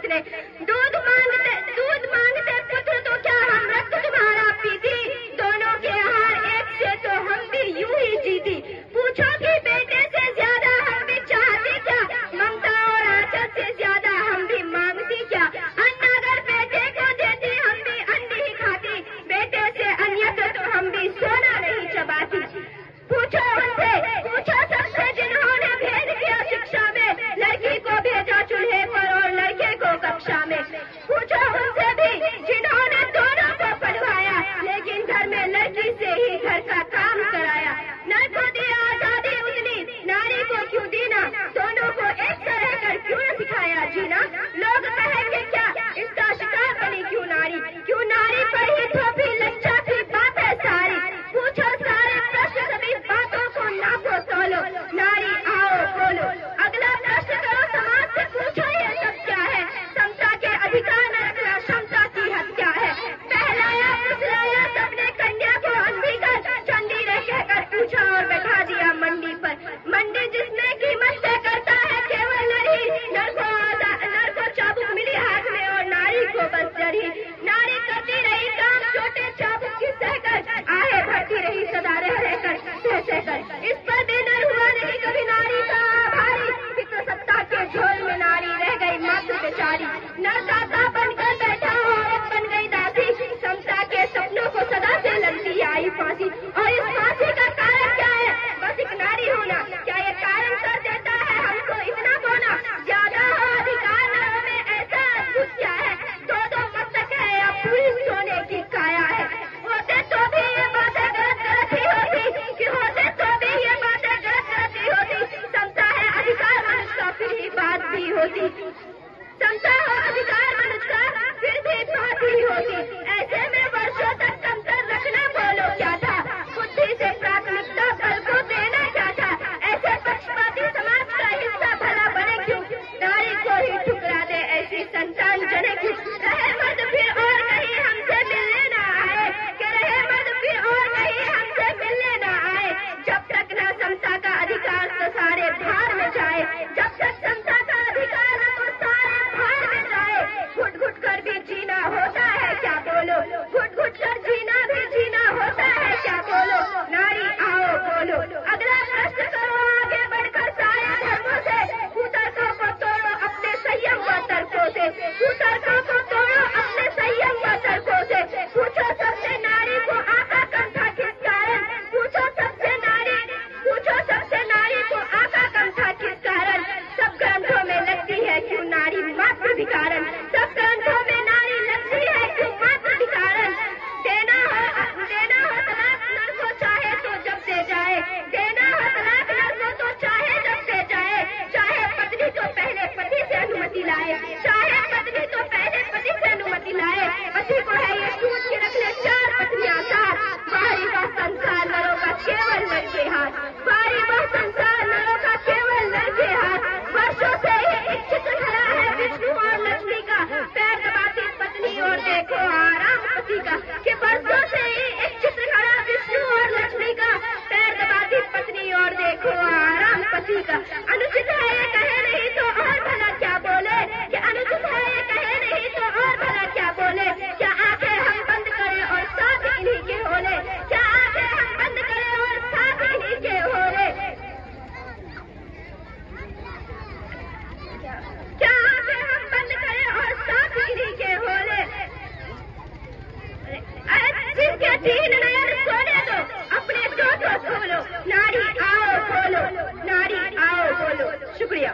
निकले। दूध मांगते पुत्र तो क्या हम रक्त तुम्हारा पीती, दोनों के हार एक से तो हम भी यूं ही जीती। पूछो कि बेटे से ज्यादा हम भी चाहती क्या, ममता और आंचल से ज्यादा हम भी मांगती क्या। अन्न अगर बेटे को देती हम भी अंडे ही खाती, बेटे से अन्यथा तो हम भी सोना नहीं चबाती। पूछो सबसे जिन्होंने भेद किया शिक्षा में, लड़की को भेजा चूल्हे पर और लड़के को कक्षा में। पूछो उनसे भी जिन्होंने दोनों को पढ़वाया, लेकिन घर में लड़की से ही घर का काम कराया। नर को दिया आजादी उतनी, नारी को क्यों दीना, दोनों को एक तरह कर क्यों न सिखाया जीना। लोग कहेंगे क्या इसका शिकार बनी क्यों नारी पर ही थोपी लज्जा की बात है सारी। पूछो सारे प्रश्न सभी बातों को नापो तोलो, नारी आओ बोलो। अगला प्रश्न करो समाज से, पूछो ये सब क्या है, समता के अधिकार न रखना क्षमता की हत्या है। पहलाया फुसलाया सबने कन्या को अंधी कर, चंडी ने कहकर पूछा और बैठा दिया मंडी पर। मंडी जिसमें कीमत तय करता है केवल नर ही, नर को चाबुक मिली हाथ में और नारी को बस जड़ ही। नारी करती रही काम छोटे चाबुक की सहकर, आहे भरती रही सदा रहकर सहकर। इस पर भी नर हुआ नहीं कभी नारी का आभारी, फिक्र सत्ता के झोल में नारी रह गई मात्र बेचारी। नर दाता बनकर बैठा औरत बन गई दासी, समता के सपनों को सदा से लगती आई फांसी। और इस फांसी का कारण क्या है, बस एक नारी होना, क्या ये कारण कर देता है हमको इतना बोना। ज्यादा हो अधिकार नरों में ऐसा अद्भुत क्या है, दो मस्तक है या पूरी सोने की काया है। होते तो भी ये बातें गलत ही होती, कि होते तो भी ये बातें गलत ही होती। समता है अधिकार मनुष्य का फिर ही बात भी होती, समता हो अधिकार मनुष्य का फिर भी बात ही होती। ऐसे में वर्षों तक कमतर रखना बोलो क्या था, बुद्धि से प्राथमिकता बल को देना क्या था। ऐसे पक्षपाती समाज का हिस्सा भला बने क्यों, नारी को ही ठुकरा दे ऐसी संतान जने क्यों। रहे मर्द फिर और कहीं हमसे मिलने न आए, कि रहे मर्द फिर और कहीं हमसे मिलने न आए। जब तक न समता का अधिकार तो सारे भार में जाए, जब तक समता का अधिकार न तो सारे भार में जाए। घुट घुट कर भी जीना होता है क्या बोलो, घुट घुट कर जीना भी जीना होता है क्या बोलो। नारी आओ बोलो। अगला प्रश्न करो आगे बढ़कर सारे धर्मों से, कुतर्कों को तोड़ो अपने संयम व तर्कों से, कुतर्कों को तोड़ो अपने संयम व तर्कों से। पूछो सबसे नारी को आका कम था किस कारण, पूछो सबसे नारी को आका कम था किस कारण। सब ग्रंथों में लगती है क्यों नारी मात्र भिखारन, सब ग्रंथों में नारी लगती है क्यों मात्र भिखारन। देना हो तलाक नर को चाहे तो जब दे जाए, देना हो तलाक नर को तो चाहे जब दे जाए। चाहे पत्नी तो पहले पति से अनुमति लाए, चाहे पत्नी तो पहले पति से अनुमति लाए। पति को है ये छूट के रख ले 4 पत्नियां साथ, भारी वह संसार नरों का केवल नर के हाथ, भारी वह संसार नरों का केवल नर के हाथ। वर्षों से ही एक चित्र खड़ा है विष्णु और लक्ष्मी का, पैर दबाती पत्नी और देखो आराम पति का। कि वर्षों से ही एक चित्र खड़ा विष्णु और लक्ष्मी का, पैर दबाती पत्नी और देखो आराम पति का। अनुचित है ये कहे नहीं तो और भला क्या बोले, कि अनुचित है ये कहे नहीं तो और भला क्या बोले। क्या आंखें हम बंद करें और साथ इन्हीं के होले, क्या आंखें हम बंद करें और साथ इन्हीं के होले। क्या आंखें हम बंद करें और साथ इन्हीं के होले। जिसके 3 नयन सोने दो अपने 2 खोलो, नारी आओ बोलो, नारी आओ बोलो। शुक्रिया।